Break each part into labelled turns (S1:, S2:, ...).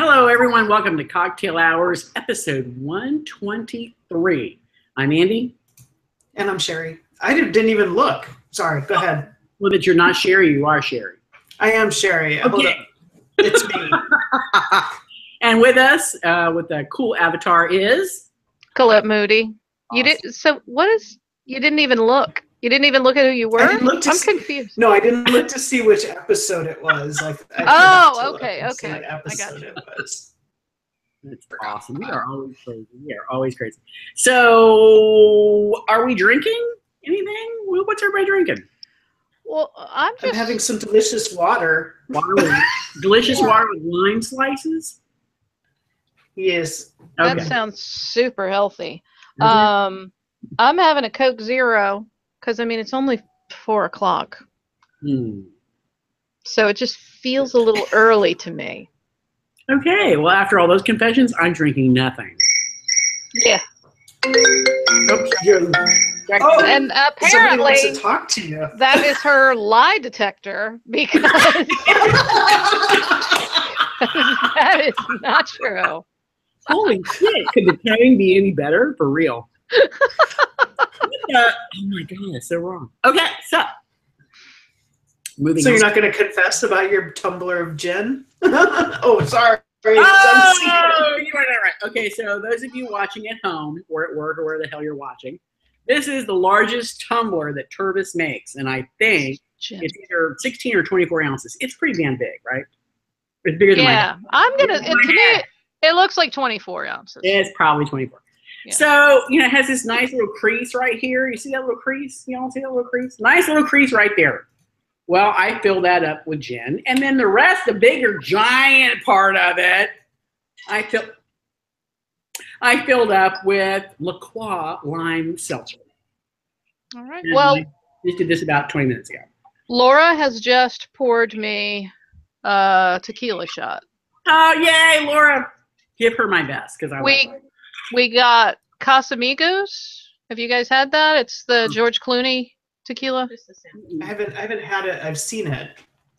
S1: Hello, everyone. Welcome to Cocktail Hours, episode 123. I'm Andy.
S2: And I'm Cheri. I didn't even look. Sorry, go ahead.
S1: Well, that you're not Cheri, you are Cheri.
S2: I am Cheri. Hold
S1: Okay.
S2: up. It's me.
S1: And with us, with the cool avatar is...
S3: Colette Moody. You
S2: Awesome.
S3: did so. What is? You didn't even look. You didn't even look at who you were.
S2: I didn't look to
S3: I'm
S2: see-
S3: confused.
S2: No, I didn't look to see which episode it was. I
S3: Oh,
S2: forgot to look
S3: okay,
S2: and see
S3: okay.
S2: what
S3: I
S2: episode
S3: got
S2: it was.
S1: It's awesome. We are always crazy. We are always crazy. So, are we drinking anything? What's everybody drinking?
S3: Well, I'm
S2: I'm
S3: just
S2: having some delicious water.
S1: Water with, delicious water with lime slices?
S2: Yes.
S3: That
S1: Okay.
S3: sounds super healthy.
S1: Mhm.
S3: I'm having a Coke Zero because I mean it's only 4 o'clock, so it just feels a little early to me.
S1: Okay, well, after all those confessions, I'm drinking nothing.
S3: Yeah,
S2: Oops, you're- Oh,
S3: and
S2: somebody wants to
S3: apparently
S2: talk to you.
S3: that is her lie detector because that is not true.
S1: Holy shit, could the timing be any better? For real. Oh my god, that's so wrong. Okay, so moving
S2: So
S1: on.
S2: you're not going to confess about your tumbler of gin? Oh, sorry.
S1: Oh,
S2: It's
S1: you are not right. Okay, so those of you watching at home or at work or where the hell you're watching, this is the largest tumbler that Tervis makes, and I think it's either 16 or 24 ounces. It's pretty damn big, right? It's bigger than my
S3: Yeah, I'm gonna.
S1: It's
S3: To
S1: my
S3: me,
S1: head.
S3: it looks like 24 ounces.
S1: It's probably 24.
S3: Yeah.
S1: So, it has this nice little crease right here. You see that little crease? You all see that little crease? Nice little crease right there. Well, I fill that up with gin. And then the rest, the bigger, giant part of it, I filled up with La Croix lime seltzer.
S3: All right.
S1: And
S3: Well,
S1: I just did this about 20 minutes ago.
S3: Laura has just poured me a tequila shot.
S1: Oh, yay, Laura. Give her my best because I like it.
S3: We got Casamigos. Have you guys had that? It's the George Clooney tequila.
S2: I haven't had it. I've seen it.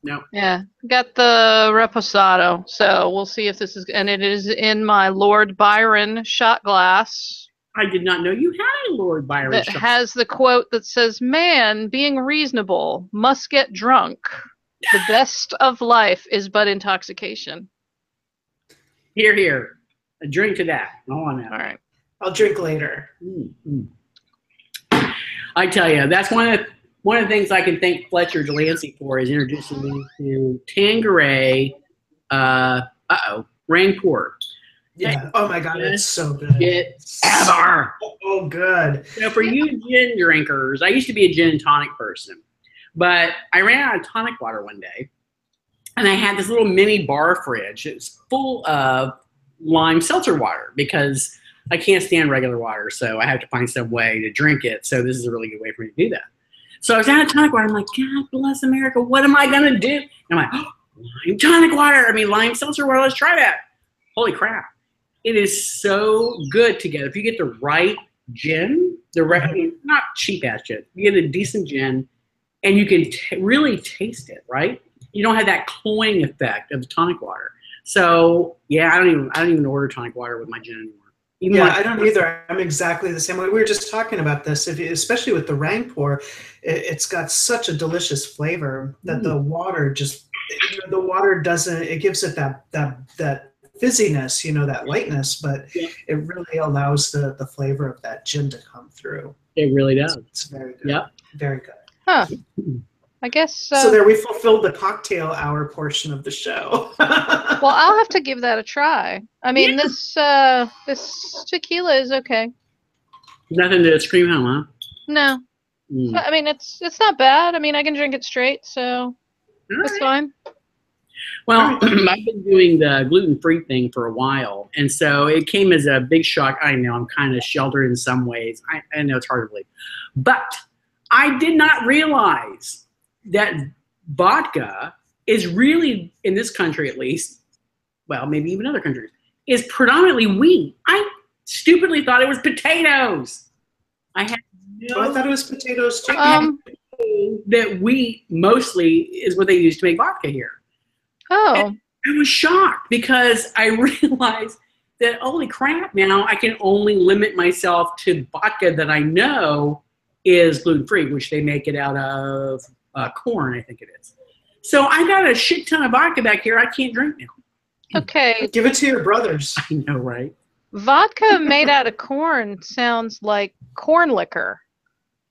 S1: No.
S3: Yeah, got the Reposado. So we'll see if this is, and it is in my Lord Byron shot glass
S1: I did not know you had a Lord Byron
S3: that
S1: shot.
S3: has the quote that says, "Man, being reasonable must get drunk. The best of life is but intoxication."
S1: Here, here. A drink to that. Hold on now.
S3: All right.
S2: I'll drink later.
S1: I tell you, that's one of the things I can thank Fletcher Delancey for is introducing me to Tanqueray. Rancor.
S2: Yeah. Oh my God, it's so good.
S1: It's ever.
S2: Oh, good.
S1: So for you gin drinkers, I used to be a gin and tonic person, but I ran out of tonic water one day, and I had this little mini bar fridge. It was full of lime seltzer water because I can't stand regular water, so I have to find some way to drink it. So this is a really good way for me to do that. So I was out of tonic water. I'm like, God bless America. What am I going to do? And I'm like, oh, lime seltzer water. Let's try that. Holy crap. It is so good together. If you get the right gin, not cheap-ass gin, you get a decent gin, and you can really taste it, right? You don't have that cloying effect of the tonic water. So, yeah, I don't even order tonic water with my gin anymore.
S2: I don't either. I'm exactly the same way. We were just talking about this, especially with the Rancor. It's got such a delicious flavor that the water doesn't. It gives it that fizziness, that lightness, but it really allows the flavor of that gin to come through.
S1: It really does.
S2: It's very good.
S1: Yep.
S2: Very good.
S3: Huh. I guess
S2: So there we fulfilled the cocktail hour portion of the show.
S3: Well, I'll have to give that a try. I mean, this tequila is okay.
S1: Nothing to scream out, huh?
S3: No, I mean it's not bad. I mean, I can drink it straight, so it's fine.
S1: Well, I've been doing the gluten-free thing for a while, and so it came as a big shock. I know I'm kind of sheltered in some ways. I know it's hard to believe, but I did not realize that vodka is really, in this country at least, well, maybe even other countries, is predominantly wheat. I stupidly thought it was potatoes. I had
S2: I thought it was potatoes too.
S1: that wheat mostly is what they use to make vodka here.
S3: Oh,
S1: I was shocked because I realized that, holy crap, now I can only limit myself to vodka that I know is gluten-free, which they make it out of corn, I think it is. So I got a shit ton of vodka back here I can't drink now.
S3: Okay.
S2: Give it to your brothers.
S1: I know, right?
S3: Vodka made out of corn sounds like corn liquor.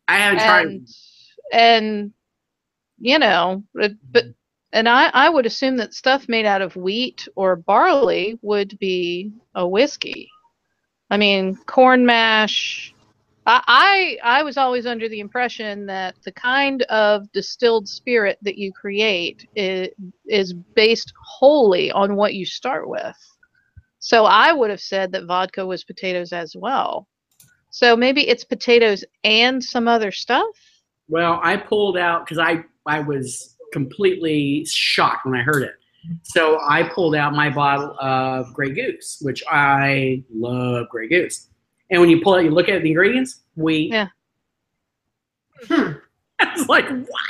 S1: I haven't tried.
S3: And you know, but I would assume that stuff made out of wheat or barley would be a whiskey. I mean, corn mash. I was always under the impression that the kind of distilled spirit that you create is based wholly on what you start with. So I would have said that vodka was potatoes as well. So maybe it's potatoes and some other stuff?
S1: Well, I pulled out because I was completely shocked when I heard it. So I pulled out my bottle of Grey Goose, which I love Grey Goose. And when you pull it, you look at the ingredients, wheat.
S3: Yeah.
S1: I was like, what?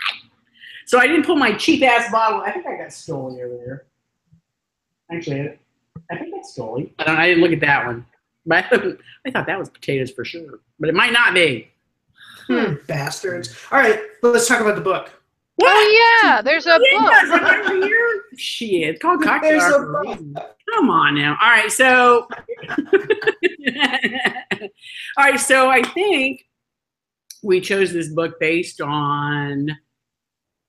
S1: So I didn't put my cheap ass bottle. I think I got Stoli over there. Actually, I think that's Stoli. I didn't look at that one. But I thought that was potatoes for sure. But it might not be.
S2: Bastards. All right, let's talk about the book.
S3: What? Oh, yeah, there's a book.
S1: Shit, it's called Cocktail. Come on now. All right, so I think we chose this book based on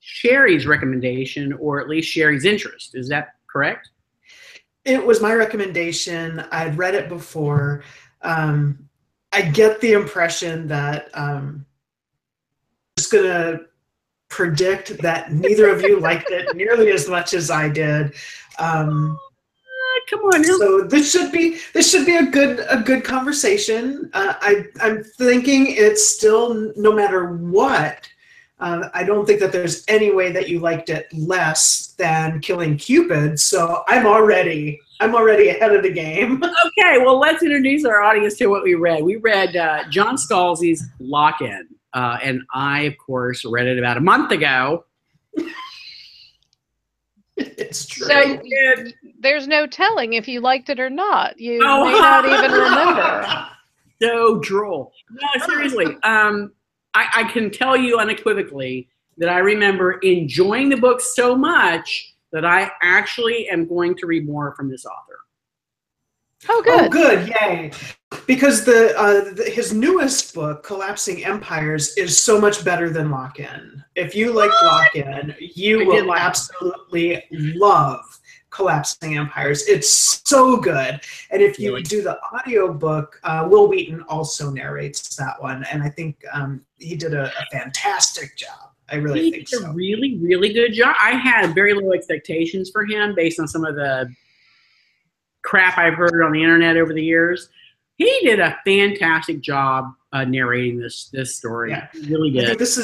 S1: Cheri's recommendation, or at least Cheri's interest. Is that correct?
S2: It was my recommendation. I'd read it before. I get the impression that I'm just going to predict that neither of you liked it nearly as much as I did. Come
S1: on.
S2: So this should be a good conversation. I'm thinking it's still, no matter what, I don't think that there's any way that you liked it less than Killing Cupid. So I'm already ahead of the game.
S1: Okay, well, let's introduce our audience to what we read. We read John Scalzi's Lock-In, and I, of course, read it about a month ago.
S2: It's true.
S3: So there's no telling if you liked it or not. You may not even remember.
S1: So droll. No, seriously. I can tell you unequivocally that I remember enjoying the book so much that I actually am going to read more from this author.
S3: Oh, good.
S2: Oh, good. Yay. Because his newest book, Collapsing Empires, is so much better than Lock-In. If you like Lock-In, you will absolutely love Collapsing Empires. It's so good. And if you do the audiobook, Will Wheaton also narrates that one. And I think he did a fantastic job. I really think so.
S1: He did a really, really good job. I had very low expectations for him based on some of the crap I've heard on the internet over the years. He did a fantastic job narrating this story.
S2: Yeah.
S1: He really did.
S2: I think this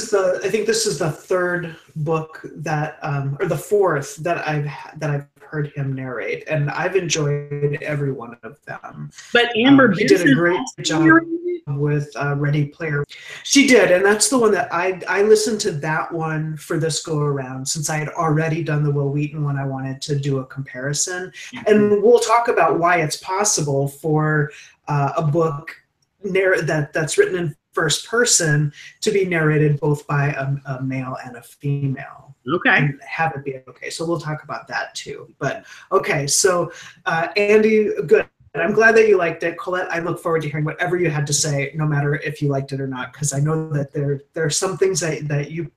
S2: is the third book that, or the fourth that I've heard him narrate, and I've enjoyed every one of them.
S1: But Amber,
S2: he did a great job with Ready Player. She did, and that's the one that I listened to that one for this go around, since I had already done the Will Wheaton one. I wanted to do a comparison, and we'll talk about why it's possible for a book that's written in first person to be narrated both by a male and a female.
S1: Okay.
S2: And have it be okay. So we'll talk about that too. But okay, so Andy, good. I'm glad that you liked it. Colette, I look forward to hearing whatever you had to say, no matter if you liked it or not, because I know that there are some things that you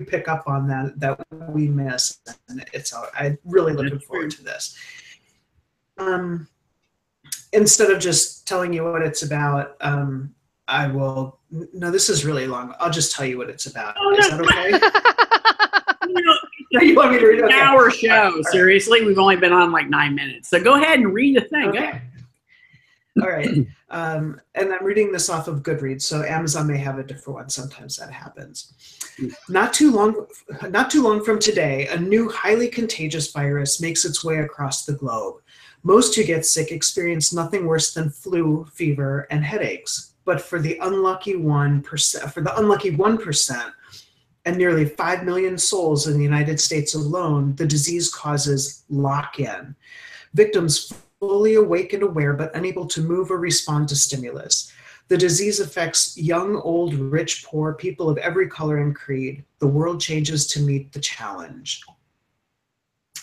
S2: pick up on that we miss, and I'm really looking forward to this. Instead of just telling you what it's about, I will. No, this is really long. I'll just tell you what it's about. Is that okay? You want me to read it?
S1: An hour show. Seriously, we've only been on like 9 minutes. So go ahead and read the thing.
S2: Okay. All right. And I'm reading this off of Goodreads, so Amazon may have a different one. Sometimes that happens. Not too long from today, a new highly contagious virus makes its way across the globe. Most who get sick experience nothing worse than flu, fever, and headaches. But for the unlucky 1%, and nearly 5 million souls in the United States alone, the disease causes lock-in. Victims fully awake and aware, but unable to move or respond to stimulus. The disease affects young, old, rich, poor, people of every color and creed. The world changes to meet the challenge.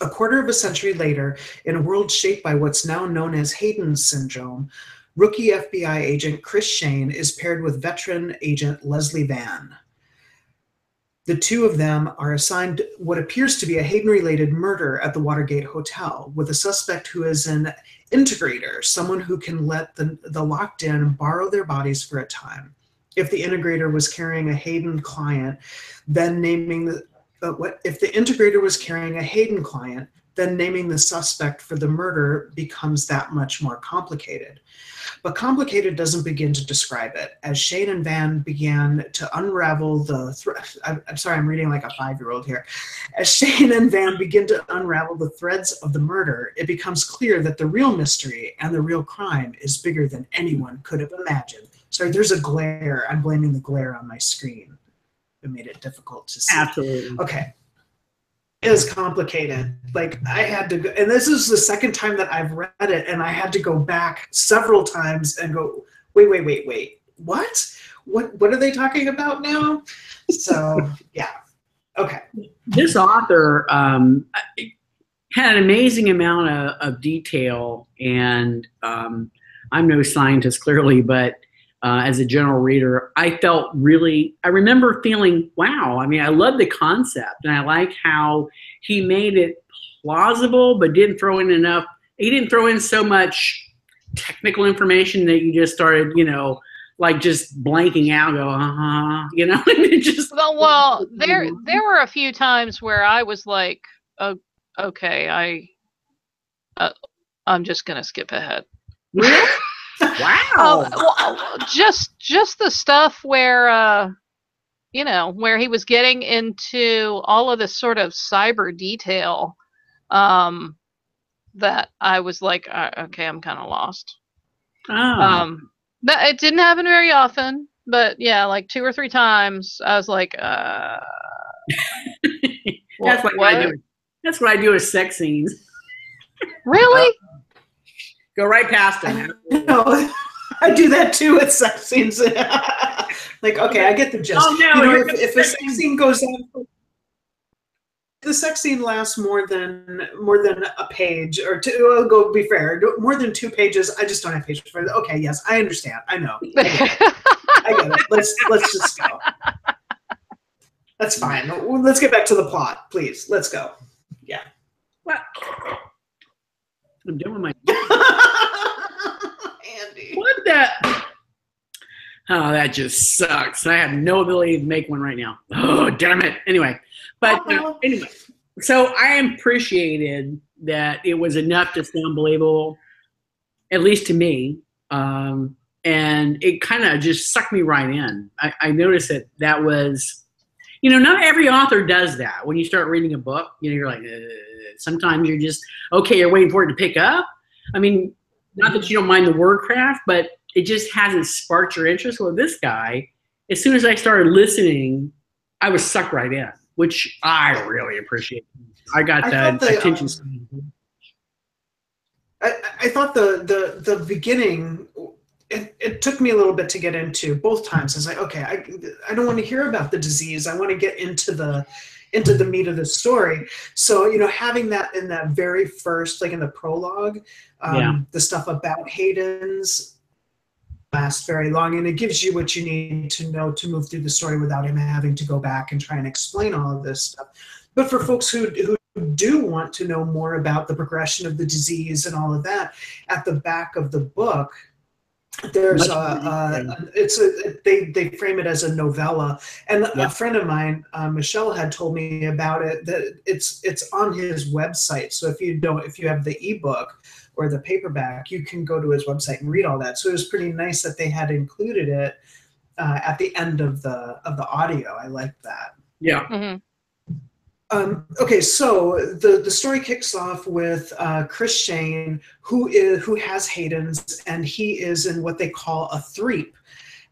S2: A quarter of a century later, in a world shaped by what's now known as Hayden's syndrome, rookie FBI agent Chris Shane is paired with veteran agent Leslie Vann. The two of them are assigned what appears to be a Hayden-related murder at the Watergate Hotel, with a suspect who is an integrator, someone who can let the locked-in borrow their bodies for a time. If the integrator was carrying a Hayden client, then naming the if the integrator was carrying a Hayden client, then naming the suspect for the murder becomes that much more complicated. But complicated doesn't begin to describe it. As Shane and Van began to unravel the I'm sorry, I'm reading like a 5-year-old here. As Shane and Van begin to unravel the threads of the murder, it becomes clear that the real mystery and the real crime is bigger than anyone could have imagined. Sorry, there's a glare. I'm blaming the glare on my screen. It made it difficult to see.
S1: Absolutely.
S2: Okay. It is complicated. Like I had to go, and this is the second time that I've read it, and I had to go back several times and go, wait, what are they talking about now? So yeah, okay.
S1: This author had an amazing amount of detail, and I'm no scientist clearly, but as a general reader, I remember feeling, wow, I mean, I love the concept, and I like how he made it plausible, but didn't throw in so much technical information that you just started, like just blanking out,
S3: Well, there were a few times where I was like, oh, okay, I'm just going to skip ahead.
S1: Really? Wow.
S3: Well, just the stuff where where he was getting into all of this sort of cyber detail, that I was like, okay, I'm kind of lost.
S1: Oh.
S3: It didn't happen very often, but yeah, like 2 or 3 times, I was like,
S1: That's what I do with sex scenes.
S3: Really?
S1: Go right past them.
S2: No, I do that too with sex scenes. Like, okay, I get the gist.
S1: Oh, no,
S2: if a sex scene goes on, the sex scene lasts more than a page or two. I'll go be fair, more than 2 pages. I just don't have patience for it. Okay, yes, I understand. I know. I get it. Let's just go. That's fine. Let's get back to the plot, please. Let's go. Yeah.
S1: What? I'm doing my.
S2: Andy.
S1: What the? Oh, that just sucks. I have no ability to make one right now. Oh, damn it. Anyway, anyway, so I appreciated that it was enough to sound believable, at least to me. And it kind of just sucked me right in. I noticed that was, not every author does that. When you start reading a book, you're like, sometimes you're just, okay, you're waiting for it to pick up. I mean, not that you don't mind the word craft, but it just hasn't sparked your interest. Well, this guy, as soon as I started listening, I was sucked right in, which I really appreciate. I got that attention span.
S2: I thought the beginning, it took me a little bit to get into both times. I was like, okay, I don't want to hear about the disease. I want to get into the meat of the story. So, having that in that very first, like in the prologue, the stuff about Hayden's lasts very long, and it gives you what you need to know to move through the story without him having to go back and try and explain all of this stuff. But for folks who do want to know more about the progression of the disease and all of that, at the back of the book, there's they frame it as a novella, and a friend of mine, Michelle, had told me about it, that it's on his website. So if you have the ebook or the paperback, you can go to his website and read all that. So it was pretty nice that they had included it at the end of the audio. I liked that.
S1: Yeah.
S3: Mm-hmm.
S2: Okay, so the story kicks off with Chris Shane, who has Hayden's, and he is in what they call a threep.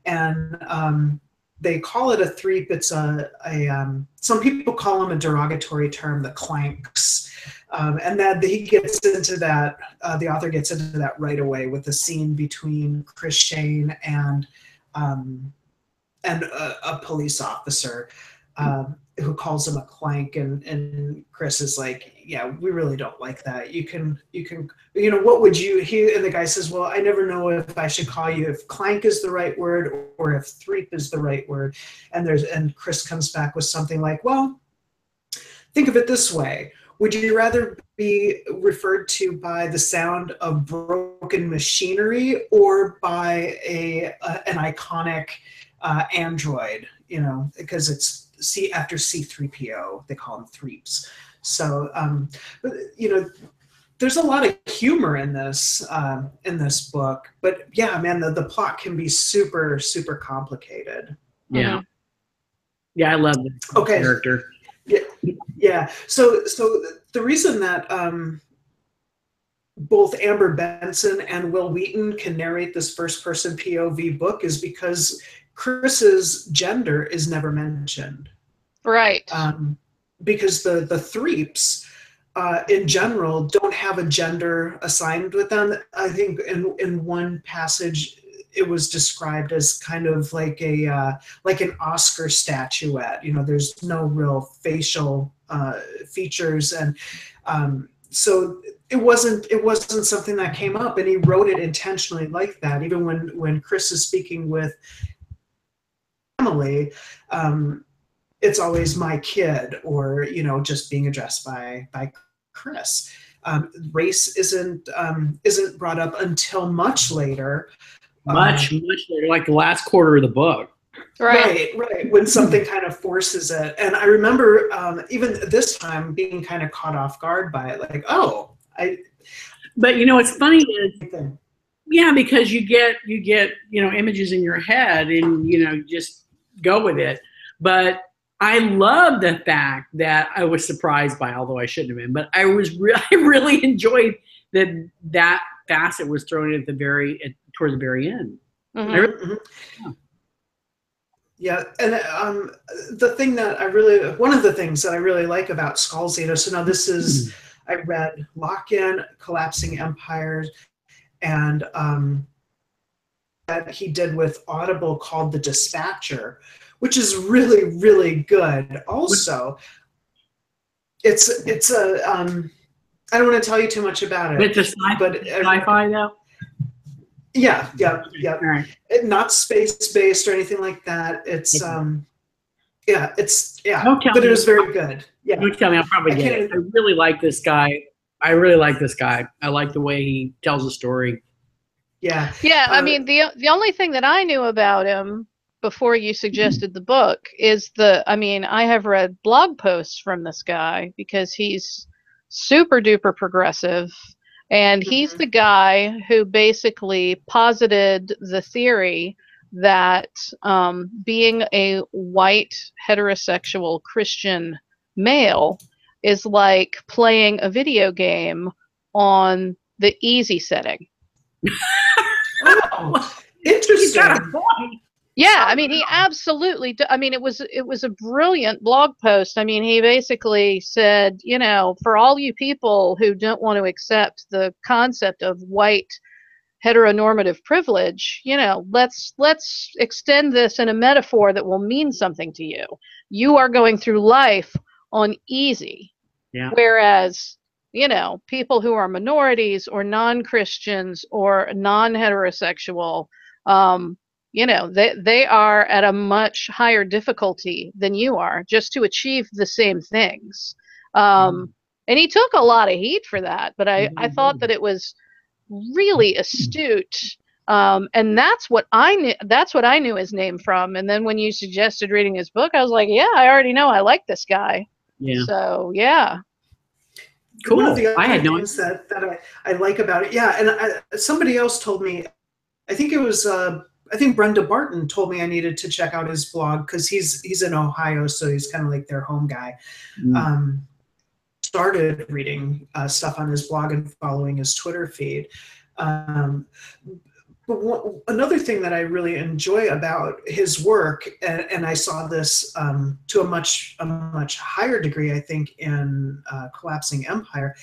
S2: And they call it a threep. It's some people call them a derogatory term, the clanks. And that he gets into that, the author gets into that right away with the scene between Chris Shane and a police officer who calls him a clank, and Chris is like, yeah, we really don't like that. You can, what would you, and the guy says, well, I never know if I should call you, if clank is the right word or if threep is the right word. And Chris comes back with something like, well, think of it this way. Would you rather be referred to by the sound of broken machinery or by an iconic android? Because it's after C-3PO, they call them threeps. So, there's a lot of humor in this book. But yeah, man, the plot can be super, super complicated.
S1: Yeah, I love this character.
S2: Yeah. So the reason that both Amber Benson and Will Wheaton can narrate this first-person POV book is because Chris's gender is never mentioned.
S3: Right.
S2: Because the threeps in general don't have a gender assigned with them. I think in one passage it was described as kind of like an Oscar statuette. There's no real facial features, and so it wasn't something that came up, and he wrote it intentionally like that. Even when Chris is speaking with Emily, it's always my kid, or just being addressed by Chris. Race isn't brought up until much later.
S1: Much later, like the last quarter of the book.
S2: Right. When something kind of forces it. And I remember even this time being kind of caught off guard by it, like,
S1: But what's funny is, yeah, because you get images in your head and just go with it. But I love the fact that I was surprised by, although I shouldn't have been, but I really enjoyed that facet was thrown at toward the very end.
S3: Mm-hmm.
S2: Yeah, and one of the things that I really like about Scalzi, so now this is, I read Lock-In, Collapsing Empires, and that he did with Audible called The Dispatcher, which is really, really good. Also, it's a I don't want to tell you too much about it.
S1: But it's sci-fi though?
S2: Yeah.
S1: All right.
S2: Not space-based or anything like that. It's but it was very good. Yeah.
S1: Don't tell me, I'll probably get it. I really like this guy. I like the way he tells a story.
S2: Yeah.
S3: Yeah, I mean, the only thing that I knew about him before you suggested the book is I have read blog posts from this guy because he's super duper progressive, and he's the guy who basically posited the theory that being a white heterosexual Christian male is like playing a video game on the easy setting.
S2: Oh, interesting.
S1: He's got a point.
S3: Yeah, I mean, he absolutely. It was a brilliant blog post. I mean, he basically said, for all you people who don't want to accept the concept of white heteronormative privilege, let's extend this in a metaphor that will mean something to you. You are going through life on easy, whereas people who are minorities or non-Christians or non-heterosexual, they are at a much higher difficulty than you are just to achieve the same things. And he took a lot of heat for that, but I thought that it was really astute. And that's what I knew his name from. And then when you suggested reading his book, I was like, yeah, I already know I like this guy. Yeah. So, yeah.
S2: Cool. One of the other things that I like about it, and somebody else told me, I think it was, I think Brenda Barton told me I needed to check out his blog because he's in Ohio, so he's kind of like their home guy. Started reading stuff on his blog and following his Twitter feed. But Another thing that I really enjoy about his work, and I saw this to a much higher degree, I think, in Collapsing Empire,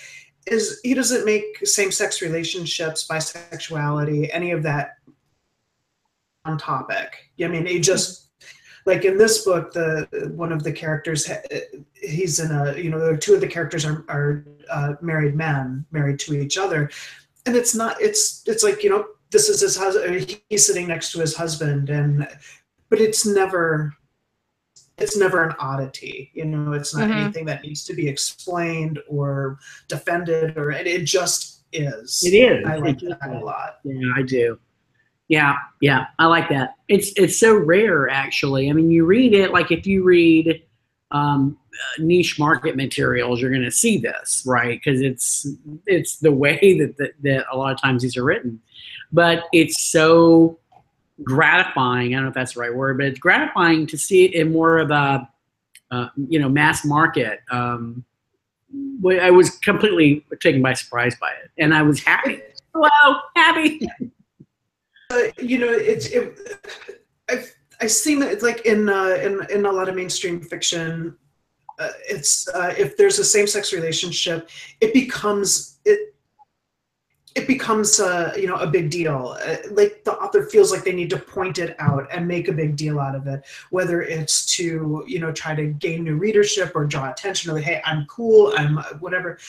S2: is he doesn't make same-sex relationships, bisexuality, any of that on topic. I mean, he just, like in this book, one of the characters, he's in a, you know, two of the characters are married men, married to each other, and it's like, you know, this is his husband, he's sitting next to his husband, but it's never an oddity, you know, it's not anything that needs to be explained or defended, or it just is.
S1: It is.
S2: I like that a lot.
S1: Yeah, I do. Yeah, I like that. It's so rare, actually. I mean, you read it, like if you read niche market materials, you're going to see this, right? Because it's the way that a lot of times these are written. But it's so gratifying. I don't know if that's the right word, but it's gratifying to see it in more of a, you know, mass market. I was completely taken by surprise by it, and I was happy. Hello, happy.
S2: You know, I've seen it like in a lot of mainstream fiction. It's if there's a same-sex relationship, it becomes you know, a big deal. Like the author feels like they need to point it out and make a big deal out of it, whether it's to, you know, try to gain new readership or draw attention, or like, hey, I'm cool, I'm whatever.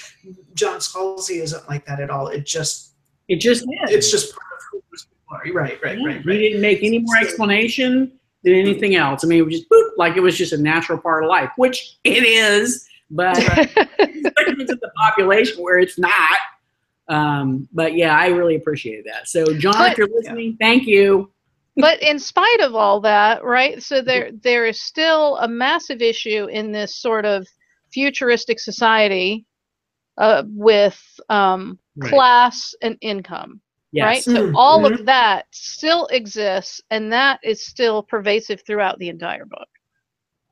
S2: John Scalzi isn't like that at all. It's just part of who those people are. Right.
S1: He didn't make any more explanation than anything else. I mean, it was just boop, like it was just a natural part of life, which it is, but segments of the population where it's not. But yeah, I really appreciated that. So John, if you're listening, thank you.
S3: But in spite of all that, right? So there is still a massive issue in this sort of futuristic society with class and income.
S1: Yes.
S3: Right? So all of that still exists, and that is still pervasive throughout the entire book.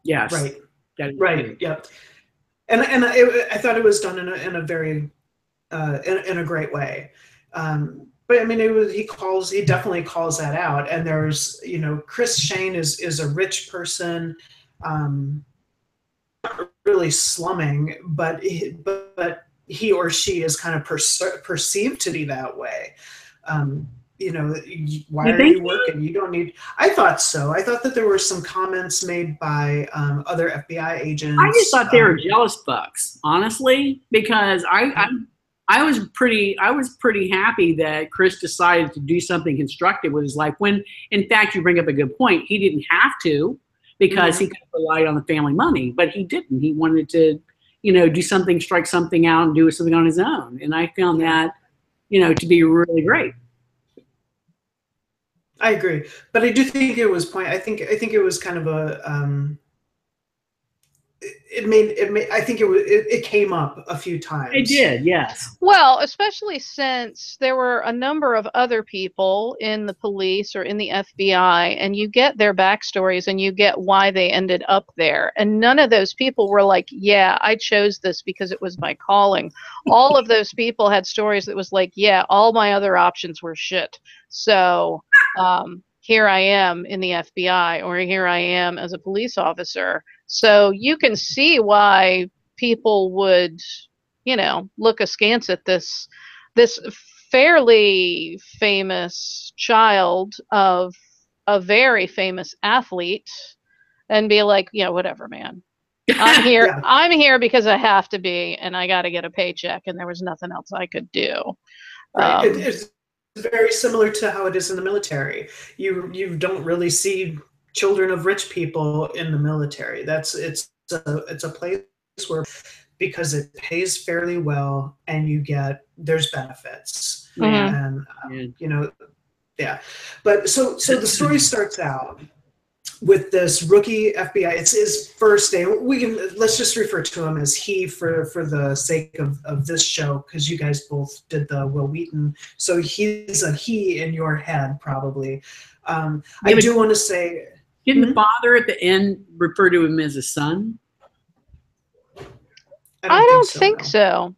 S1: Yes.
S2: Right. Yep. And I thought it was done in a very in a great way. But I mean, he definitely calls that out. And there's, you know, Chris Shane is a rich person, not really slumming, but he or she is kind of perceived to be that way. You know, why are you working? You don't need. I thought so. I thought that there were some comments made by other FBI agents.
S1: I just thought they were jealous fucks, honestly, because I was pretty happy that Chris decided to do something constructive with his life, when in fact you bring up a good point. He didn't have to, because he could have relied on the family money, but he didn't. He wanted to, you know, do something, strike something out and do something on his own. And I found that, you know, to be really great.
S2: I agree, but I do think it was I think it was kind of a I think it came up a few times.
S1: It did, yes.
S3: Well, especially since there were a number of other people in the police or in the FBI, and you get their backstories and you get why they ended up there. And none of those people were like, yeah, I chose this because it was my calling. All of those people had stories that was like, yeah, all my other options were shit. So here I am in the FBI, or here I am as a police officer. So you can see why people would, you know, look askance at this fairly famous child of a very famous athlete and be like, yeah, whatever, man. I'm here. Yeah. I'm here because I have to be, and I got to get a paycheck, and there was nothing else I could do.
S2: Right. It's very similar to how it is in the military. You don't really see children of rich people in the military. It's a place where, because it pays fairly well and there's benefits, and you know, But so the story starts out with this rookie FBI. It's his first day. Let's just refer to him as he for the sake of this show, because you guys both did the Will Wheaton, so he's a he in your head probably. I do want to say,
S1: didn't the father at the end refer to him as a son?
S3: I don't think so.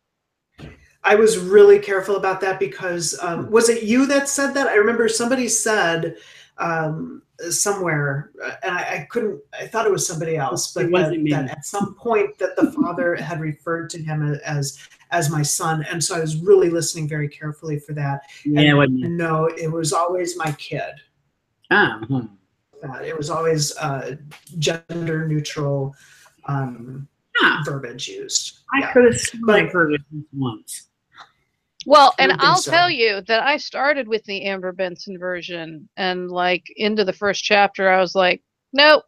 S2: I was really careful about that because was it you that said that? I remember somebody said somewhere, and I couldn't. I thought it was somebody else, but
S1: It wasn't me.
S2: that at some point that the father had referred to him as my son, and so I was really listening very carefully for that.
S1: Yeah,
S2: And no, it was always my kid.
S1: Oh.
S2: It was always gender neutral verbiage used.
S1: I could have sworn I heard it once.
S3: Well, and I'll tell you that I started with the Amber Benson version, and like into the first chapter, I was like, nope,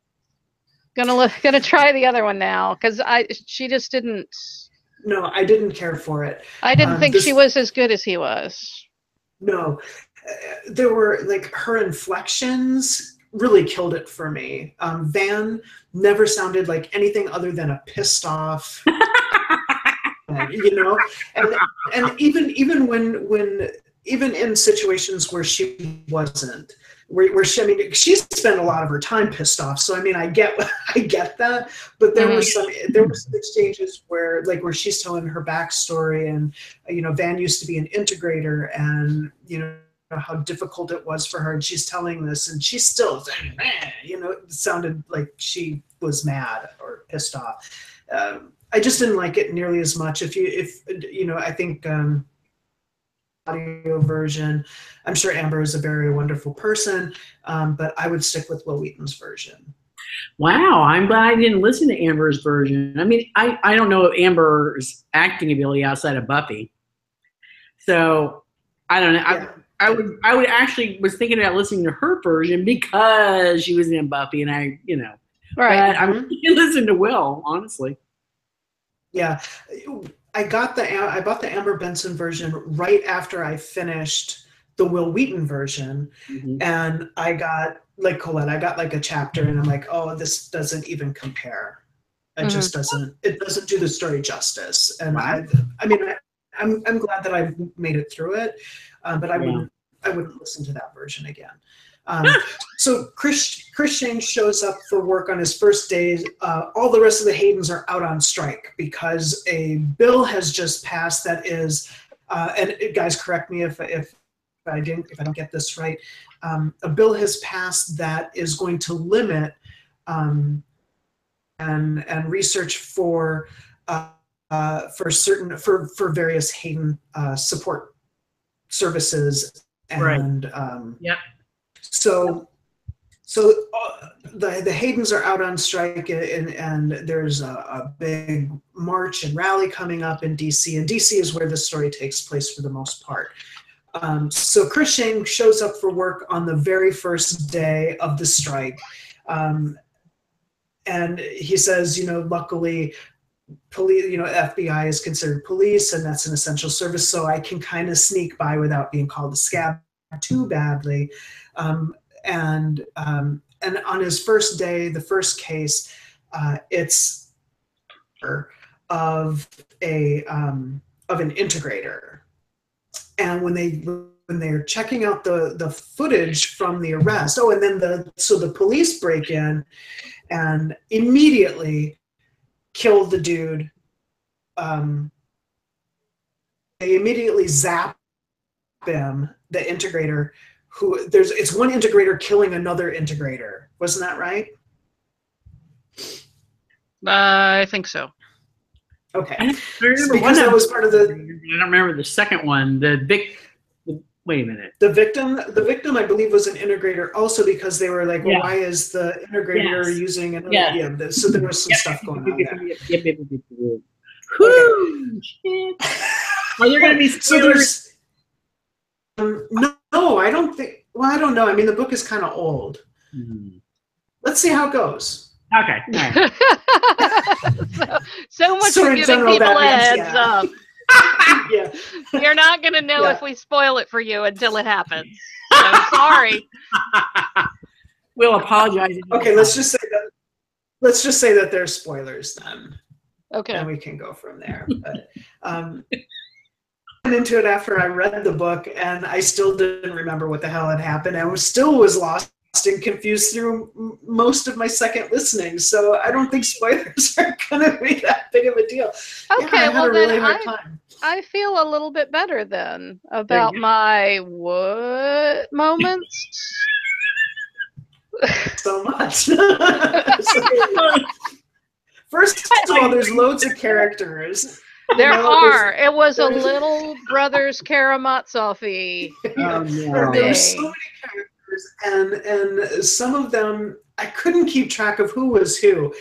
S3: gonna try the other one now, because she just didn't.
S2: No, I didn't care for it.
S3: I didn't think she was as good as he was.
S2: No, there were like her inflections really killed it for me. Van never sounded like anything other than a pissed off. You know, and even when even in situations where she wasn't, where she, I mean, she spent a lot of her time pissed off. So I mean, I get that, but there were some exchanges where she's telling her backstory, and you know, Van used to be an integrator, and you know how difficult it was for her, and she's telling this, and she's still, you know, it sounded like she was mad or pissed off. I just didn't like it nearly as much. If you know, I think audio version. I'm sure Amber is a very wonderful person, but I would stick with Will Wheaton's version.
S1: Wow, I'm glad I didn't listen to Amber's version. I mean, I don't know Amber's acting ability outside of Buffy, so I don't know.
S2: Yeah.
S1: I would actually was thinking about listening to her version because she was in Buffy, and I, you know,
S3: right.
S1: But I'm going to listen to Will, honestly.
S2: Yeah, I bought the Amber Benson version right after I finished the Will Wheaton version, and I got, like Colette, I got like a chapter, and I'm like, oh, this doesn't even compare. It just doesn't. It doesn't do the story justice. And I mean, I'm glad that I made it through it, but I wouldn't listen to that version again. So Chris Shane shows up for work on his first day. All the rest of the Haydens are out on strike because a bill has just passed that is, and guys, correct me if I don't get this right. A bill has passed that is going to limit and research for various Hayden support services, and So the Haydens are out on strike, and there's a big march and rally coming up in DC, and DC is where the story takes place for the most part. So Chris Shane shows up for work on the very first day of the strike, and he says, you know, luckily, police, you know, FBI is considered police, and that's an essential service, so I can kind of sneak by without being called a scab too badly. And on his first day, the first case, it's of an integrator, and when they're checking out the footage from the arrest, and then the police break in and immediately kill the dude. They immediately zap him, the integrator. It's one integrator killing another integrator. Wasn't that right?
S3: I think so.
S2: Okay.
S1: Because
S2: that was part of the.
S1: I don't remember the second one. Wait a minute.
S2: The victim, I believe, was an integrator also, because they were like, well, why is the integrator using another? Yeah. So there was some stuff going on there.
S1: Whoo! Shit. Are there going to be spoilers?
S2: No, I don't think. Well, I don't know. I mean, the book is kind of old. Let's see how it goes.
S1: Okay. All right.
S3: so much for giving people a heads up.
S2: Yeah.
S3: You're not going to know if we spoil it for you until it happens. So sorry.
S1: We'll apologize.
S2: Okay, let's just say that there's spoilers then.
S3: Okay.
S2: And we can go from there. But into it after I read the book, and I still didn't remember what the hell had happened. I was lost and confused through most of my second listening. So I don't think spoilers are going to be that big of a deal.
S3: Okay,
S2: I had
S3: well
S2: a really hard time.
S3: I feel a little bit better then about my what moments.
S2: So much. First of all, there's loads of characters.
S3: There are. It was a little Brothers Karamazov-y.
S1: Oh, no.
S2: There were so many characters, and some of them I couldn't keep track of who was who.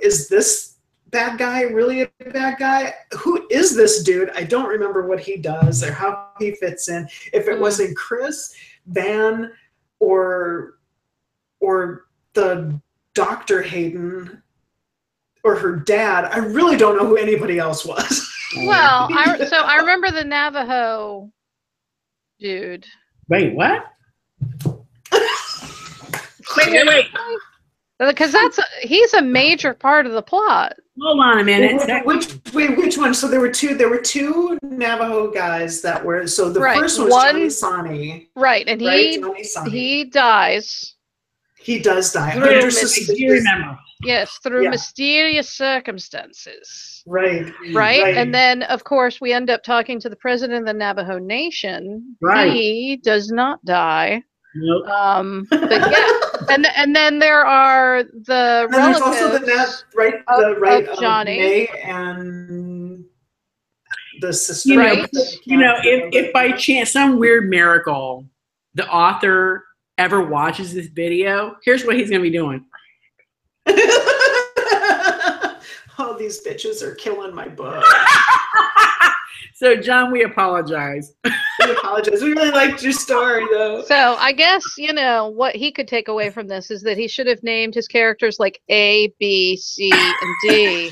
S2: Is this bad guy really a bad guy? Who is this dude? I don't remember what he does or how he fits in. If it wasn't Chris, Van, or the Dr. Hayden, or her dad, I really don't know who anybody else was.
S3: Well, I remember the Navajo dude.
S1: Wait, what? wait.
S3: Because he's a major part of the plot.
S1: Hold on a minute.
S2: Which one? So there were two Navajo guys that were. So the first one was Johnny Sani.
S3: Right, and he dies.
S2: He does die.
S3: Yes, through mysterious circumstances.
S2: Right.
S3: And then, of course, we end up talking to the president of the Navajo Nation.
S1: Right.
S3: He does not die.
S1: Nope.
S3: But yeah, and then there are the relatives.
S2: There's also
S3: of Johnny
S2: May and the sister.
S1: If by chance, some weird miracle, the author ever watches this video, here's what he's going to be doing.
S2: Oh, these bitches are killing my book.
S1: So, John, we apologize.
S2: We apologize. We really liked your story, though.
S3: So, I guess, what he could take away from this is that he should have named his characters like A, B, C, and D.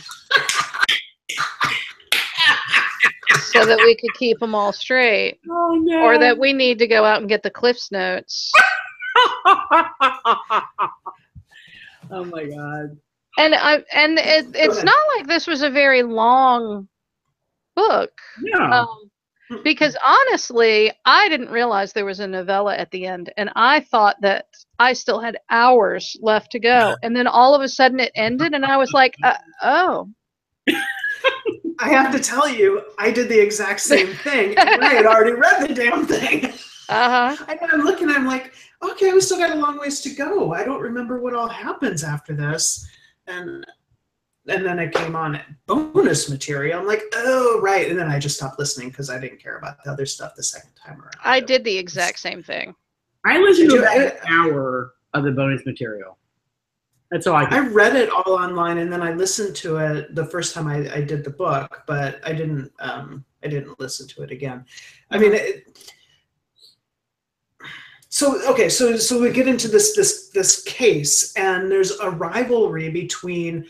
S3: So that we could keep them all straight.
S1: Oh, no.
S3: Or that we need to go out and get the Cliff's Notes.
S1: Oh, my God.
S3: And it's not like this was a very long book.
S1: Yeah.
S3: Because honestly, I didn't realize there was a novella at the end, and I thought that I still had hours left to go. And then all of a sudden it ended, and I was like, oh.
S2: I have to tell you, I did the exact same thing, and I had already read the damn thing.
S3: Uh-huh.
S2: And I'm looking, I'm like, okay, we still got a long ways to go. I don't remember what all happens after this. And then it came on bonus material. I'm like, oh, right. And then I just stopped listening because I didn't care about the other stuff the second time around.
S3: I did the exact same thing.
S1: I listened to about an hour of the bonus material. That's all I did.
S2: I read it all online, and then I listened to it the first time I did the book, but I didn't listen to it again. I mean, so we get into this case, and there's a rivalry between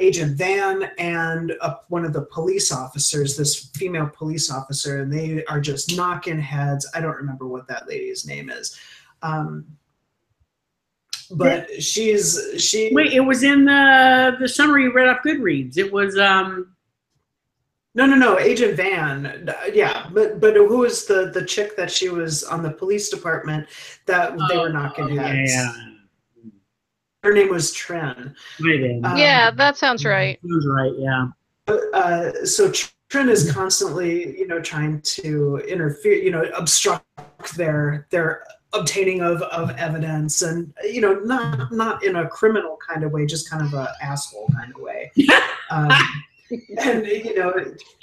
S2: Agent Van and one of the police officers, this female police officer, and they are just knocking heads. I don't remember what that lady's name is, but she.
S1: Wait, it was in the summary you read off Goodreads. It was
S2: No, Agent Van. Yeah, but who was the chick that she was on the police department that they were knocking heads?
S1: Yeah.
S2: Her name was Trin.
S3: Yeah, that sounds right.
S1: Sounds right, yeah.
S2: So Trin is constantly, trying to interfere, obstruct their obtaining of evidence, and not in a criminal kind of way, just kind of a asshole kind of way. And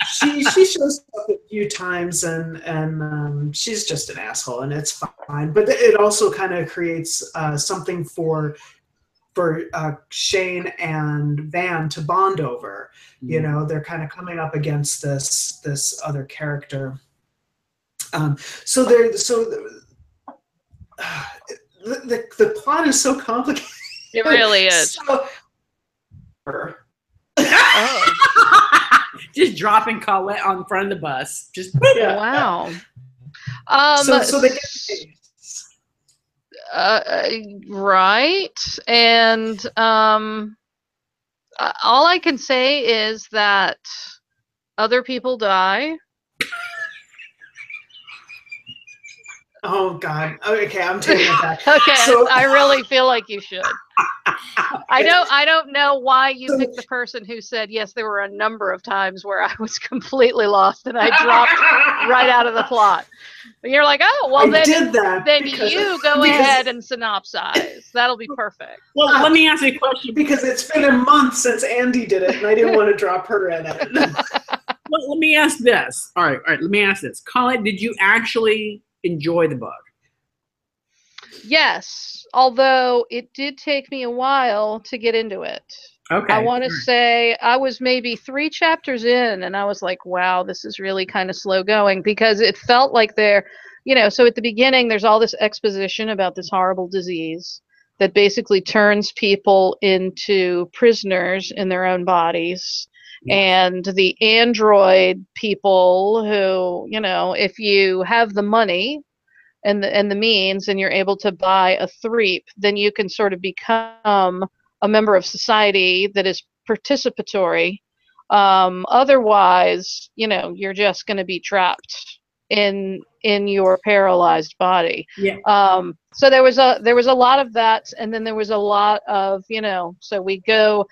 S2: she shows up a few times, and she's just an asshole, and it's fine. But it also kind of creates something for Shane and Van to bond over. They're kind of coming up against this other character. So the plot is so complicated.
S3: It really is.
S1: Just dropping Colette on front of the bus. Just
S3: wow.
S2: So they get
S3: right, and all I can say is that other people die.
S2: Oh God. Okay, I'm taking it back.
S3: Okay,
S2: So
S3: I really feel like you should. I don't know why you picked the person who said yes. There were a number of times where I was completely lost and I dropped right out of the plot. But you're like, oh well,
S2: I did that
S3: then
S2: because,
S3: you go ahead and synopsize. That'll be perfect.
S1: Well, let me ask you a question.
S2: because it's been a month since Andy did it, and I didn't want to drop her in it.
S1: Well, let me ask this. All right. Let me ask this. Colette, did you actually enjoy the book?
S3: Yes, although it did take me a while to get into it.
S1: Okay.
S3: I want to say I was maybe 3 chapters in, and I was like, wow, this is really kind of slow going, because it felt like so at the beginning, there's all this exposition about this horrible disease that basically turns people into prisoners in their own bodies.
S1: Yes.
S3: And the android people who, if you have the money and the means and you're able to buy a threep, then you can sort of become a member of society that is participatory. Otherwise, you're just going to be trapped in your paralyzed body.
S1: Yeah.
S3: So there was a lot of that, and then there was a lot of so we go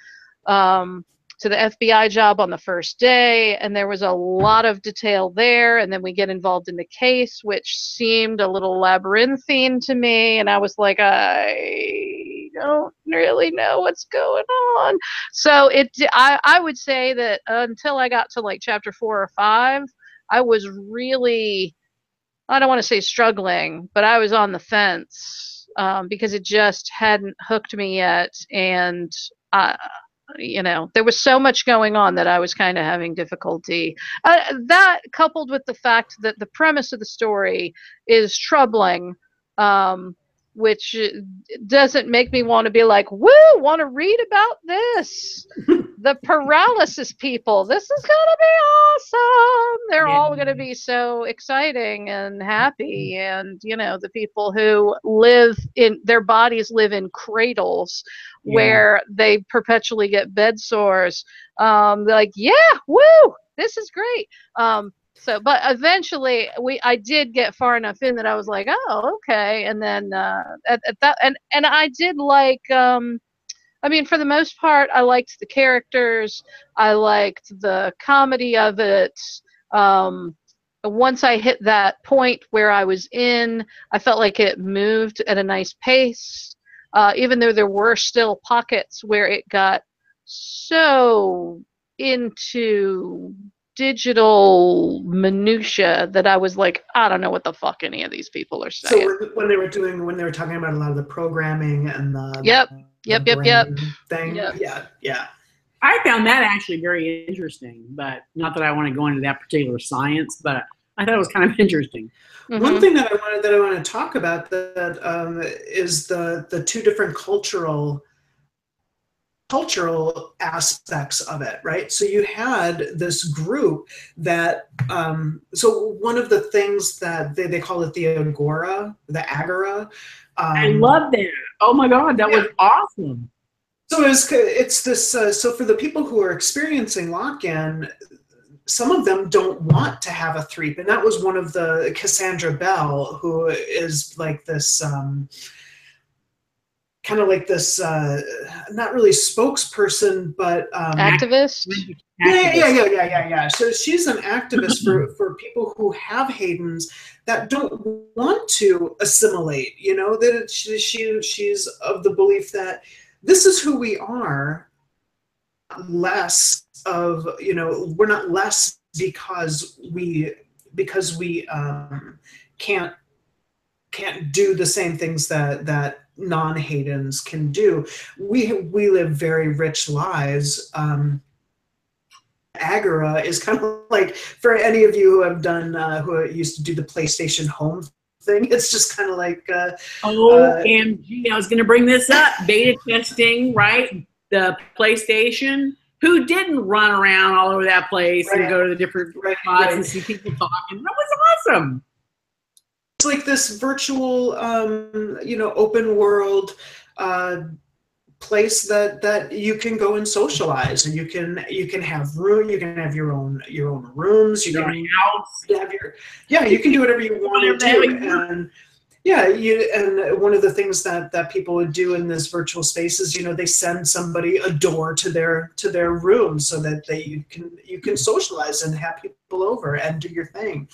S3: to the FBI job on the first day, and there was a lot of detail there, and then we get involved in the case, which seemed a little labyrinthine to me, and I was like, I don't really know what's going on. So I would say that until I got to like chapter 4 or 5, I was really, I don't want to say struggling, but I was on the fence because it just hadn't hooked me yet, and there was so much going on that I was kind of having difficulty. That coupled with the fact that the premise of the story is troubling, which doesn't make me want to be like, woo, want to read about this. The paralysis people, this is going to be awesome. They're all going to be so exciting and happy. And, the people who their bodies live in cradles where they perpetually get bed sores. They're like, yeah, woo, this is great. But eventually I did get far enough in that I was like, oh, okay. And then at that, and I did like, for the most part, I liked the characters. I liked the comedy of it. Once I hit that point where I was in, I felt like it moved at a nice pace, even though there were still pockets where it got so into digital minutia that I was like, I don't know what the fuck any of these people are saying.
S2: So when they were talking about a lot of the programming and the
S3: Yep
S2: thing.
S3: Yep.
S2: Yeah.
S1: I found that actually very interesting, but not that I want to go into that particular science, but I thought it was kind of interesting.
S2: Mm-hmm. One thing that I want to talk about that is the 2 different cultural aspects of it, right? So you had this group that so one of the things that they call it the agora.
S1: I love that. Oh my God, that was awesome.
S2: So it's this. So for the people who are experiencing lock-in, some of them don't want to have a threep, and that was one of the Cassandra Bell, who is like this. Kind of like this, not really spokesperson, but
S3: activist.
S2: Yeah. So she's an activist for people who have Haydens that don't want to assimilate. That she's of the belief that this is who we are. Less of we're not less because we can't do the same things that non-Haydens can do. We live very rich lives. Agora is kind of like, for any of you who have done who used to do the PlayStation Home thing, it's just kind of like
S1: OMG, I was going to bring this up. Beta testing, right? The PlayStation. Who didn't run around all over that place and go to the different spots and see people talking? That was awesome.
S2: It's like this virtual, open world place that you can go and socialize, and you can have room, you can have your own rooms, you
S1: Your
S2: can
S1: own house.
S2: have you can do whatever you want to do. And yeah, and one of the things that people would do in this virtual space is, they send somebody a door to their room so that you can socialize and have people over and do your thing.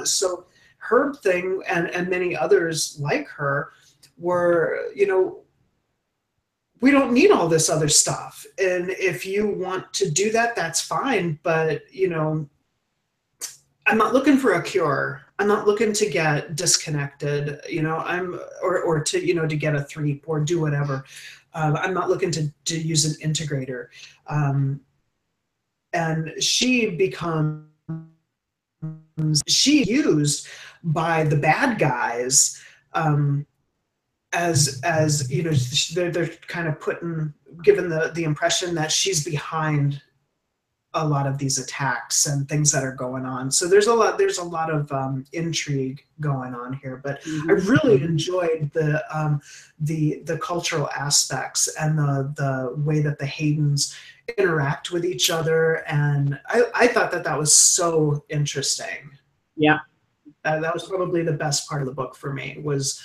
S2: So her thing, and many others like her, were, we don't need all this other stuff. And if you want to do that, that's fine. But, I'm not looking for a cure. I'm not looking to get disconnected, or to, to get a threep or do whatever. I'm not looking to use an integrator. And she used by the bad guys, as they're kind of given the impression that she's behind a lot of these attacks and things that are going on. So there's a lot of intrigue going on here, but I really enjoyed the cultural aspects and the way that the Haydens interact with each other. And I thought that was so interesting.
S1: Yeah.
S2: That was probably the best part of the book for me, was,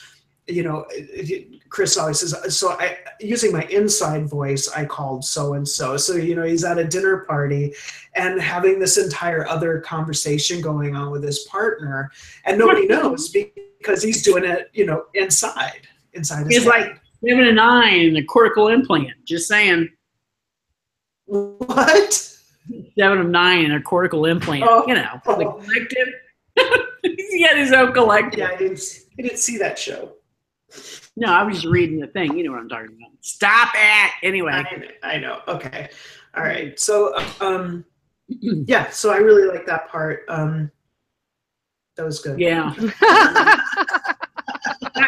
S2: Chris always says, so using my inside voice, I called so-and-so. So, he's at a dinner party and having this entire other conversation going on with his partner, and nobody knows because he's doing it, inside his head.
S1: He's like 7 and 9 in a cortical implant. Just saying.
S2: What?
S1: 7 of 9 in a cortical implant. The collective. He had his own collective.
S2: Yeah, I didn't see that show.
S1: No, I was just reading the thing. You know what I'm talking about. Stop it. Anyway.
S2: I know. Okay. All right. So, yeah. So I really like that part. That was good.
S1: Yeah.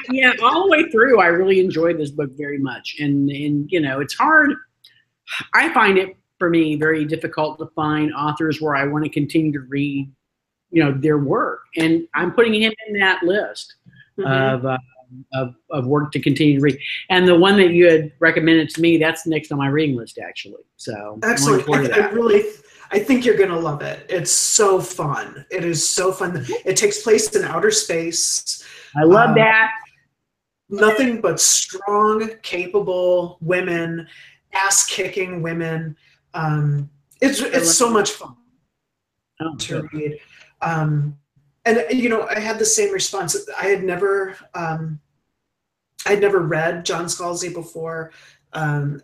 S1: Yeah. All the way through, I really enjoyed this book very much. And it's hard. I find it, for me, very difficult to find authors where I want to continue to read, their work. And I'm putting him in that list of work to continue to read. And the one that you had recommended to me, that's next on my reading list, actually. So
S2: excellent. I think you're going to love it. It's so fun. It is so fun. It takes place in outer space.
S1: I love that.
S2: Nothing but strong, capable women, ass-kicking women. It's so much fun to read. And I had the same response. I had never read John Scalzi before, and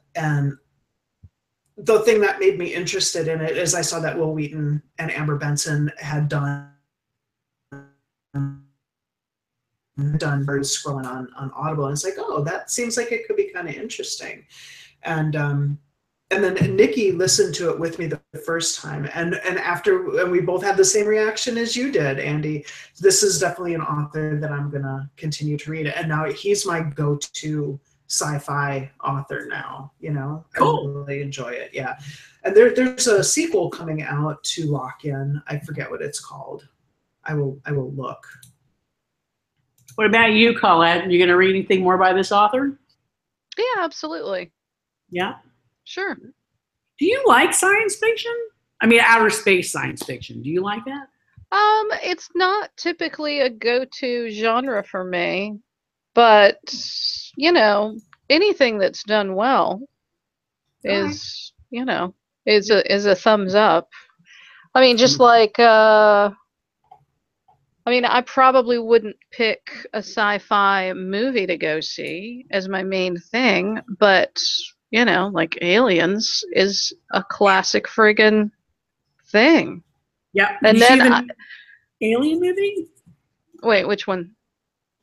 S2: the thing that made me interested in it is I saw that Will Wheaton and Amber Benson had done birds scrolling on Audible, and it's like, oh, that seems like it could be kind of interesting. And then Nikki listened to it with me the first time, and we both had the same reaction as you did, Andy. This is definitely an author that I'm gonna continue to read, and now he's my go-to sci-fi author now. Cool. I really enjoy it. Yeah, and there's a sequel coming out to Lock In. I forget what it's called. I will look.
S1: What about you, Colette? You gonna read anything more by this author?
S3: Yeah, absolutely.
S1: Yeah.
S3: Sure.
S1: Do you like science fiction? I mean, outer space science fiction. Do you like that?
S3: It's not typically a go-to genre for me, but anything that's done well is a thumbs up. I mean, just like I probably wouldn't pick a sci-fi movie to go see as my main thing, but like Aliens is a classic friggin' thing.
S1: Yeah.
S3: And then
S1: Alien movie?
S3: Wait, which one?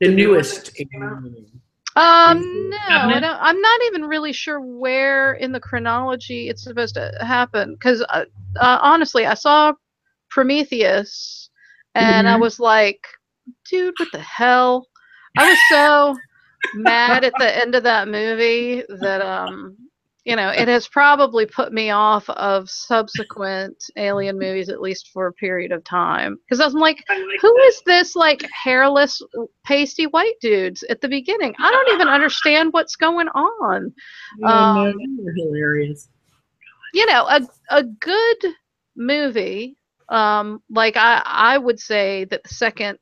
S1: The newest Alien movie.
S3: No, I don't. I'm not even really sure where in the chronology it's supposed to happen, because honestly, I saw Prometheus and I was like, dude, what the hell? I was so mad at the end of that movie that you know, it has probably put me off of subsequent Alien movies, at least for a period of time. Because I was like, who is this like hairless, pasty white dudes at the beginning? I don't even understand what's going on.
S1: No, you were hilarious.
S3: You know, a good movie, like I would say that the second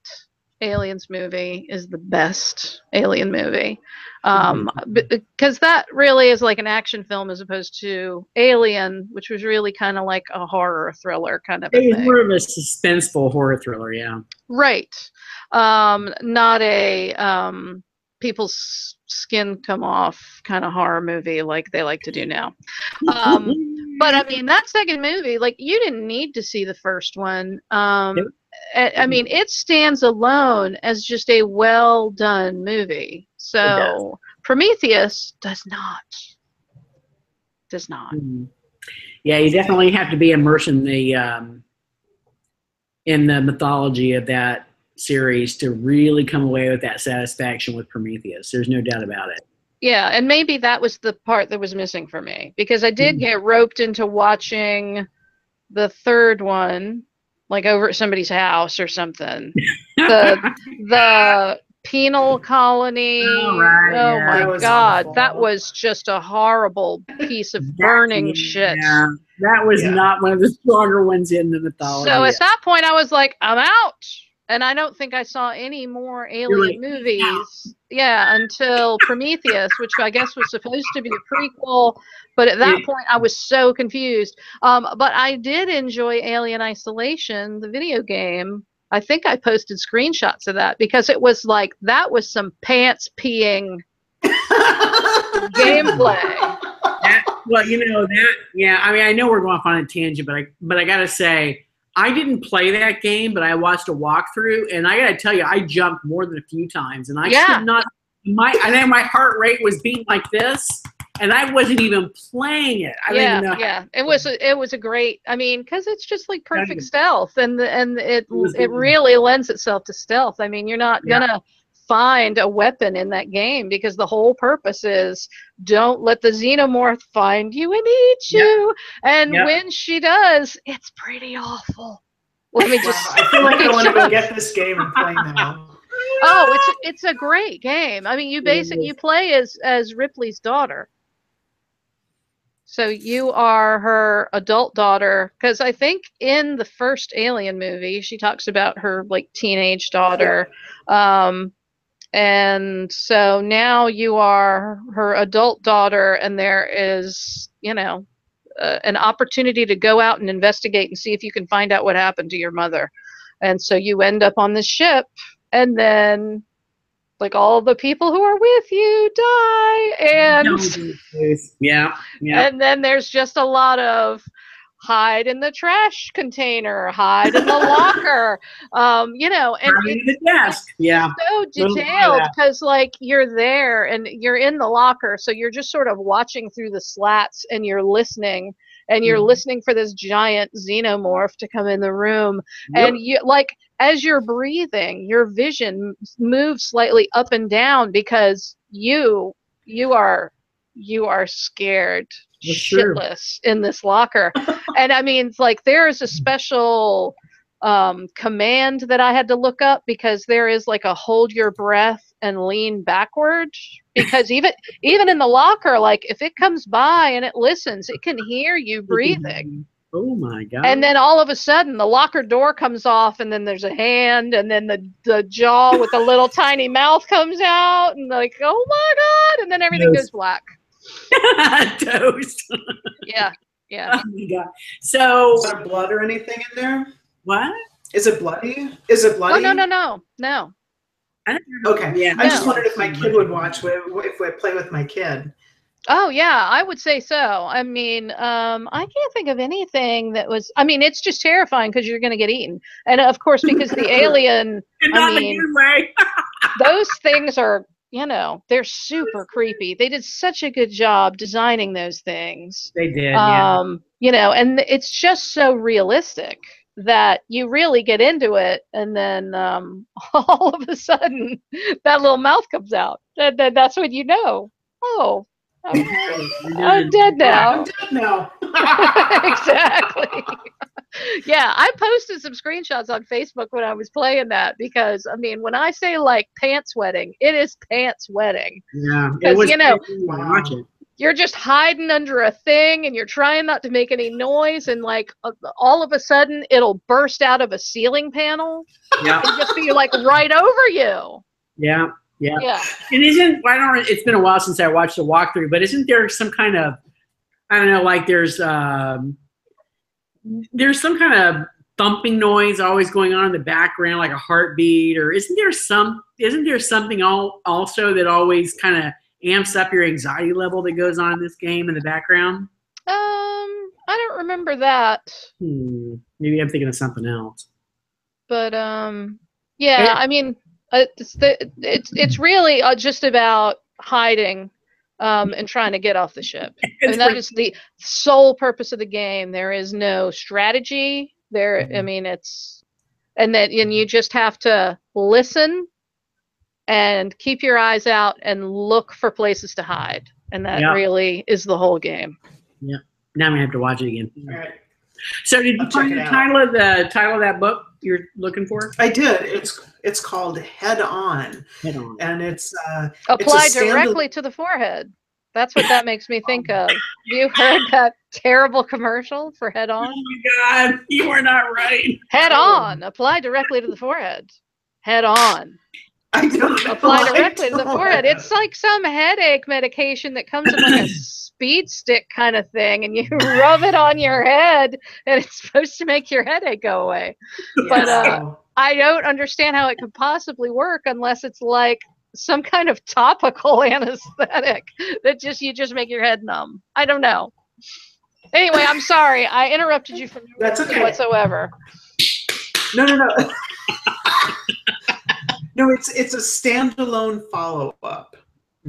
S3: Aliens movie is the best Alien movie, because that really is like an action film as opposed to Alien, which was really kind of like a horror thriller kind of a
S1: It was
S3: thing.
S1: more of a suspenseful horror thriller, yeah.
S3: Right. Not a people's skin come off kind of horror movie like they like to do now. But I mean, that second movie, like, you didn't need to see the first one. I mean, it stands alone as just a well done movie. So Prometheus does not.
S1: Yeah, you definitely have to be immersed in the mythology of that series to really come away with that satisfaction with Prometheus. There's no doubt about it.
S3: Yeah, and maybe that was the part that was missing for me, because I did get roped into watching the third one, like over at somebody's house or something. The penal colony.
S1: Oh, right,
S3: oh
S1: yeah.
S3: my
S2: That was
S3: God,
S2: awful.
S3: that was just a horrible piece of burning shit.
S1: Yeah, that was not one of the stronger ones in the mythology.
S3: So at that point, I was like, I'm out. And I don't think I saw any more Alien movies, until Prometheus, which I guess was supposed to be a prequel. But at that point, I was so confused. But I did enjoy Alien Isolation, the video game. I think I posted screenshots of that, because it was like, that was some pants peeing gameplay.
S1: Well, you know that. Yeah, I mean, I know we're going off on a tangent, but I gotta say, I didn't play that game, but I watched a walkthrough, and I gotta tell you, I jumped more than a few times, and I could not. I think my heart rate was beating like this, and I wasn't even playing it. I didn't even know.
S3: It was a great. I mean, because it's just like perfect stealth, and it really lends itself to stealth. I mean, you're not gonna find a weapon in that game, because the whole purpose is don't let the xenomorph find you and eat you. And when she does, it's pretty awful. Let me just
S2: I feel like I want to go get this game and play now.
S3: Oh, it's a great game. I mean, you play as Ripley's daughter. So you are her adult daughter, because I think in the first Alien movie, she talks about her like teenage daughter. And so now you are her adult daughter, and there is, an opportunity to go out and investigate and see if you can find out what happened to your mother. And so you end up on this ship, and then like all the people who are with you die, and and then there's just a lot of hide in the trash container, hide in the locker, and
S1: in the desk.
S3: So detailed, because like you're there and you're in the locker, so you're just sort of watching through the slats, and you're listening, listening for this giant xenomorph to come in the room, and you like, as you're breathing, your vision moves slightly up and down, because you are scared shitless in this locker. And I mean, it's like, there is a special command that I had to look up, because there is like a hold your breath and lean backward, because even in the locker, like if it comes by and it listens, it can hear you breathing.
S1: Oh my God.
S3: And then all of a sudden the locker door comes off, and then there's a hand, and then the jaw with the little tiny mouth comes out, and like, oh my God, and then everything goes black.
S1: Toast.
S3: Yeah.
S1: Oh my God. So,
S2: is there blood or anything in there?
S1: What?
S2: Is it bloody? Is it bloody?
S3: Oh, no.
S2: Okay.
S1: Yeah.
S2: I just wondered if my kid would watch, if I play with my kid.
S3: Oh yeah, I would say so. I mean, I can't think of anything that was. I mean, it's just terrifying, because you're going to get eaten, and of course, because the alien.
S1: Not in a good way.
S3: Those things are, they're super creepy. They did such a good job designing those things.
S1: They did.
S3: And it's just so realistic that you really get into it, and then all of a sudden that little mouth comes out. That's when you know. Oh. I'm dead now.
S2: I'm dead now.
S3: Exactly. Yeah, I posted some screenshots on Facebook when I was playing that because, I mean, when I say like pants wetting, it is pants wetting.
S1: Yeah, it
S3: Because,
S1: was.
S3: you know,
S1: Watch it.
S3: you're just hiding under a thing and you're trying not to make any noise, and like all of a sudden it'll burst out of a ceiling panel
S1: Yeah,
S3: and just be like right over you.
S1: yeah, yeah.
S3: Yeah.
S1: It isn't. I don't. It's been a while since I watched the walkthrough, but isn't there some kind of, I don't know, like there's some kind of thumping noise always going on in the background, like a heartbeat, or isn't there something also that always kind of amps up your anxiety level that goes on in this game in the background?
S3: I don't remember that.
S1: Maybe I'm thinking of something else.
S3: But yeah, I mean, it's really just about hiding and trying to get off the ship. And that is the sole purpose of the game. There is no strategy there. I mean, and you just have to listen and keep your eyes out and look for places to hide. And that really is the whole game.
S1: Yeah. Now I'm gonna have to watch it again.
S2: All right.
S1: So did you find the title of that book you're looking for?
S2: I did. It's called Head On.
S1: Head On.
S2: And it's
S3: applied directly to the forehead. That's what that makes me think of. You heard that terrible commercial for Head On?
S1: Oh my God, you are not right.
S3: Head On, apply directly to the forehead. Head On.
S2: I don't
S3: apply directly to the forehead. It's like some headache medication that comes in like a speed stick kind of thing, and you rub it on your head, and it's supposed to make your headache go away. But I don't understand how it could possibly work unless it's like some kind of topical anesthetic that you just make your head numb. I don't know. Anyway, I'm sorry. I interrupted you for no reason whatsoever.
S2: No. No, it's a standalone follow-up.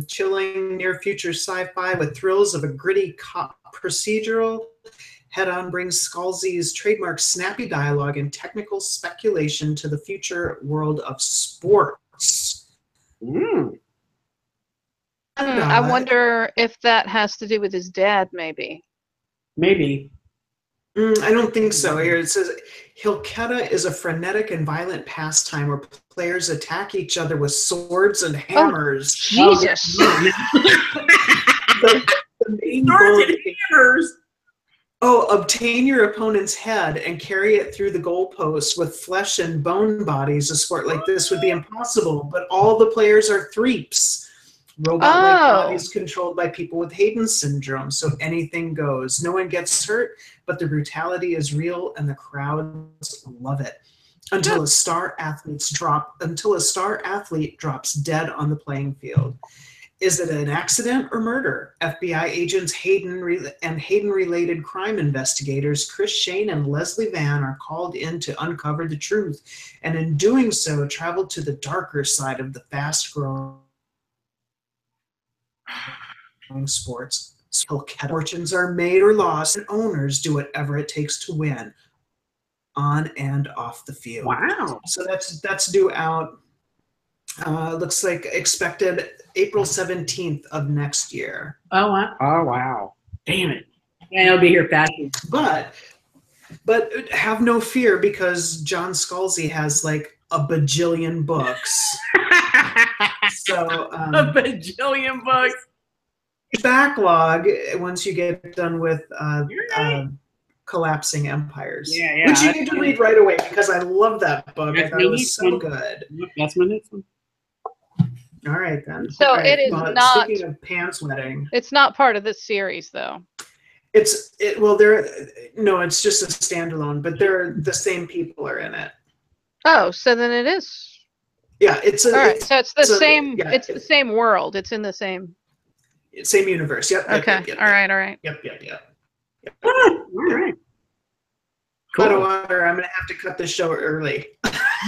S2: Chilling near-future sci-fi with thrills of a gritty cop procedural. Head On brings Scalzi's trademark snappy dialogue and technical speculation to the future world of sports.
S3: I wonder if that has to do with his dad, maybe.
S1: Maybe.
S2: I don't think so. Here it says, Hilketa is a frenetic and violent pastime where players attack each other with swords and hammers.
S3: Oh, Jesus.
S2: The main
S1: Swords and hammers.
S2: Obtain your opponent's head and carry it through the goalposts with flesh and bone bodies. A sport like this would be impossible, but all the players are threeps. Robot-like bodies controlled by people with Hayden syndrome, so anything goes. No one gets hurt, but the brutality is real, and the crowds love it. Until a star athlete drops dead on the playing field. Is it an accident or murder? FBI agents Hayden-related crime investigators Chris Shane and Leslie Van are called in to uncover the truth, and in doing so, travel to the darker side of the fast-growing sports. Fortunes are made or lost, and owners do whatever it takes to win, on and off the field.
S1: Wow!
S2: So that's due out. Looks like expected April 17th of next year.
S1: Oh wow! Damn it! Yeah, it'll be here fast.
S2: But have no fear, because John Scalzi has like a bajillion books. So
S1: a bajillion books.
S2: Backlog once you get done with Collapsing Empires.
S1: Yeah.
S2: Which you need to read right away, because I love that book. I thought it was so good.
S1: That's my next one.
S2: All right then.
S3: So it is not.
S2: Speaking of pants wetting,
S3: it's not part of this series, though.
S2: it's just a standalone, but the same people are in it.
S3: Oh, so then it is.
S2: Yeah, it's
S3: all right. So it's the same. Yeah, it's the same world. It's in the same
S2: universe. Yep.
S3: Okay.
S2: Yep.
S3: All right.
S2: Yep.
S1: All right.
S2: Cool. Water. I'm gonna have to cut this show early.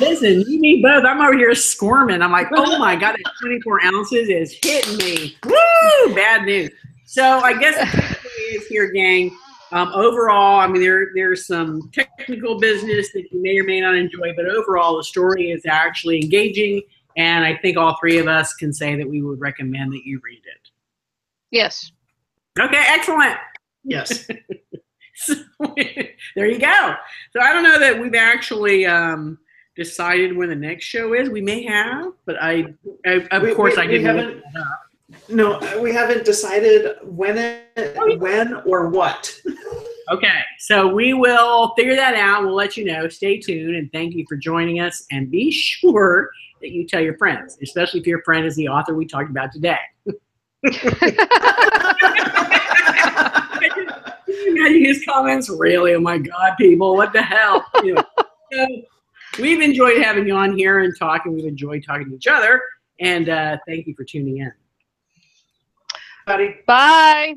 S1: Listen, you need both. I'm over here squirming. I'm like, oh my God, that 24 ounces is hitting me. Woo! Bad news. So I guess the is here, gang. Overall, I mean, there's some technical business that you may or may not enjoy, but overall, the story is actually engaging, and I think all three of us can say that we would recommend that you read it.
S3: Yes.
S1: Okay, excellent.
S2: Yes.
S1: So, there you go. So I don't know that we've actually decided when the next show is. We may have, but I of course I didn't look that up.
S2: No, we haven't decided when or what.
S1: Okay, so we will figure that out. We'll let you know. Stay tuned, and thank you for joining us. And be sure that you tell your friends, especially if your friend is the author we talked about today. Imagine his comments. Really? Oh my God, people! What the hell? Anyway, so we've enjoyed having you on here and talking. We've enjoyed talking to each other, and thank you for tuning in.
S3: Bye.